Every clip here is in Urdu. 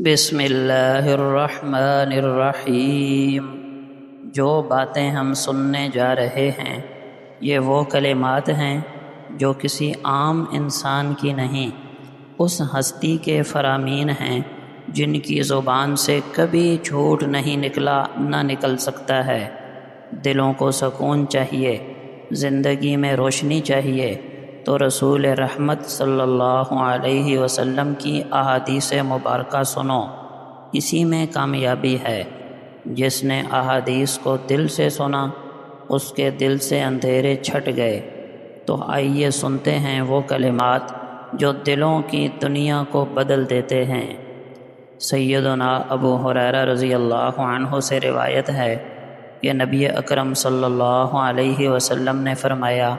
بسم اللہ الرحمن الرحیم۔ جو باتیں ہم سننے جا رہے ہیں یہ وہ کلمات ہیں جو کسی عام انسان کی نہیں، اس ہستی کے فرامین ہیں جن کی زبان سے کبھی جھوٹ نہیں نکلا نہ نکل سکتا ہے۔ دلوں کو سکون چاہیے، زندگی میں روشنی چاہیے تو رسول رحمت صلی اللہ علیہ وسلم کی احادیث مبارکہ سنو، اسی میں کامیابی ہے۔ جس نے احادیث کو دل سے سنا اس کے دل سے اندھیرے چھٹ گئے۔ تو آئیے سنتے ہیں وہ کلمات جو دلوں کی دنیا کو بدل دیتے ہیں۔ سیدنا ابو ہریرہ رضی اللہ عنہ سے روایت ہے کہ نبی اکرم صلی اللہ علیہ وسلم نے فرمایا،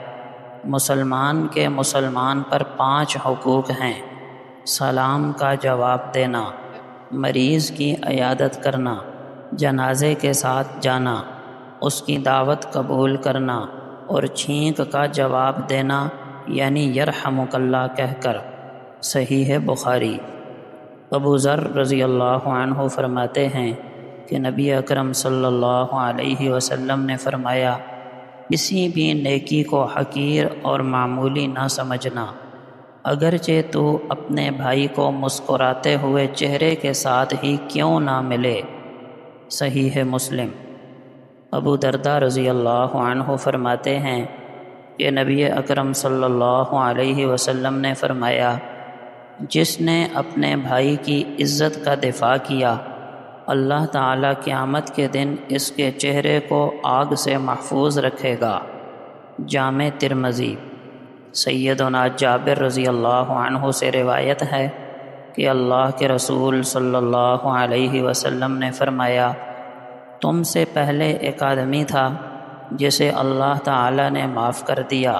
مسلمان کے مسلمان پر 5 حقوق ہیں: سلام کا جواب دینا، مریض کی عیادت کرنا، جنازے کے ساتھ جانا، اس کی دعوت قبول کرنا اور چھینک کا جواب دینا، یعنی یرحمک اللہ کہہ کر۔ صحیح بخاری۔ ابو ذر رضی اللہ عنہ فرماتے ہیں کہ نبی اکرم صلی اللہ علیہ وسلم نے فرمایا، کسی بھی نیکی کو حقیر اور معمولی نہ سمجھنا، اگرچہ تو اپنے بھائی کو مسکراتے ہوئے چہرے کے ساتھ ہی کیوں نہ ملے۔ صحیح مسلم۔ ابو درداء رضی اللہ عنہ فرماتے ہیں کہ نبی اکرم صلی اللہ علیہ وسلم نے فرمایا، جس نے اپنے بھائی کی عزت کا دفاع کیا، اللہ تعالیٰ قیامت کے دن اس کے چہرے کو آگ سے محفوظ رکھے گا۔ جامع ترمذی۔ سیدنا جابر رضی اللہ عنہ سے روایت ہے کہ اللہ کے رسول صلی اللہ علیہ وسلم نے فرمایا، تم سے پہلے ایک آدمی تھا جسے اللہ تعالیٰ نے معاف کر دیا۔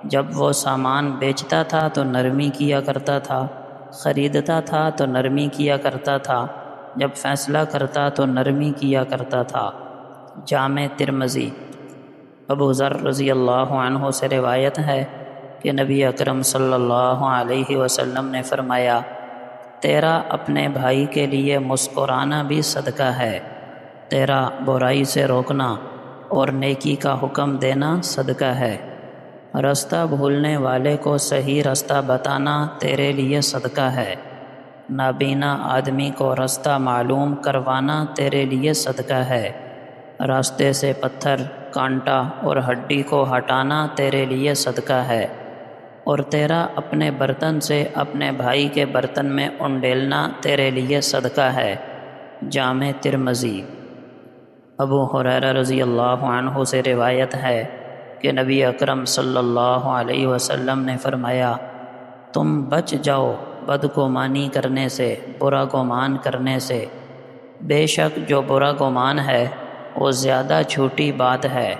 جب وہ سامان بیچتا تھا تو نرمی کیا کرتا تھا، خریدتا تھا تو نرمی کیا کرتا تھا، جب فیصلہ کرتا تو نرمی کیا کرتا تھا۔ جامع ترمذی۔ ابو ذر رضی اللہ عنہ سے روایت ہے کہ نبی اکرم صلی اللہ علیہ وسلم نے فرمایا، تیرا اپنے بھائی کے لیے مسکرانا بھی صدقہ ہے، تیرا برائی سے روکنا اور نیکی کا حکم دینا صدقہ ہے، رستہ بھولنے والے کو صحیح رستہ بتانا تیرے لیے صدقہ ہے، نابینا آدمی کو رستہ معلوم کروانا تیرے لیے صدقہ ہے، راستے سے پتھر، کانٹا اور ہڈی کو ہٹانا تیرے لیے صدقہ ہے، اور تیرا اپنے برتن سے اپنے بھائی کے برتن میں انڈیلنا تیرے لیے صدقہ ہے۔ جامع ترمذی۔ ابو ہریرہ رضی اللہ عنہ سے روایت ہے کہ نبی اکرم صلی اللہ علیہ وسلم نے فرمایا، تم بچ جاؤ بدگمانی کرنے سے، برا گمان کرنے سے، بے شک جو برا گمان ہے وہ زیادہ جھوٹی بات ہے۔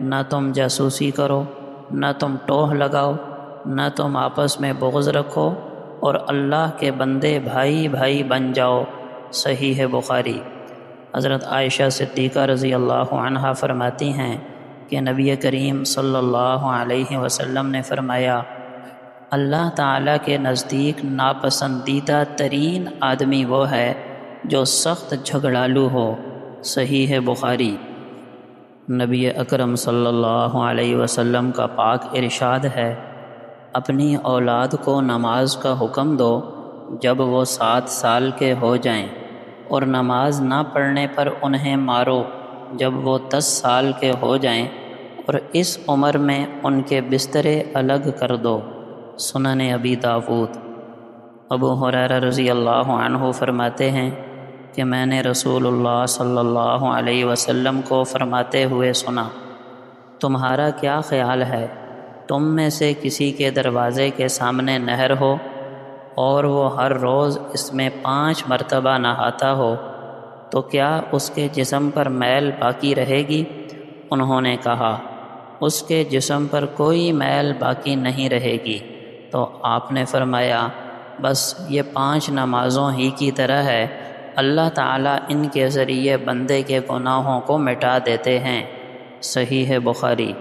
نہ تم جاسوسی کرو، نہ تم ٹوہ لگاؤ، نہ تم آپس میں بغض رکھو، اور اللہ کے بندے بھائی بھائی بن جاؤ۔ صحیح بخاری۔ حضرت عائشہ صدیقہ رضی اللہ عنہا فرماتی ہیں کہ نبی کریم صلی اللہ علیہ وسلم نے فرمایا، اللہ تعالیٰ کے نزدیک ناپسندیدہ ترین آدمی وہ ہے جو سخت جھگڑالو ہو۔ صحیح بخاری۔ نبی اکرم صلی اللہ علیہ وسلم کا پاک ارشاد ہے، اپنی اولاد کو نماز کا حکم دو جب وہ 7 سال کے ہو جائیں، اور نماز نہ پڑھنے پر انہیں مارو جب وہ 10 سال کے ہو جائیں، اور اس عمر میں ان کے بسترے الگ کر دو۔ سنن ابی داؤد۔ ابو ہریرہ رضی اللہ عنہ فرماتے ہیں کہ میں نے رسول اللہ صلی اللہ علیہ وسلم کو فرماتے ہوئے سنا، تمہارا کیا خیال ہے، تم میں سے کسی کے دروازے کے سامنے نہر ہو اور وہ ہر روز اس میں 5 مرتبہ نہاتا ہو، تو کیا اس کے جسم پر میل باقی رہے گی؟ انہوں نے کہا، اس کے جسم پر کوئی میل باقی نہیں رہے گی۔ تو آپ نے فرمایا، بس یہ 5 نمازوں ہی کی طرح ہے، اللہ تعالیٰ ان کے ذریعے بندے کے گناہوں کو مٹا دیتے ہیں۔ صحیح بخاری۔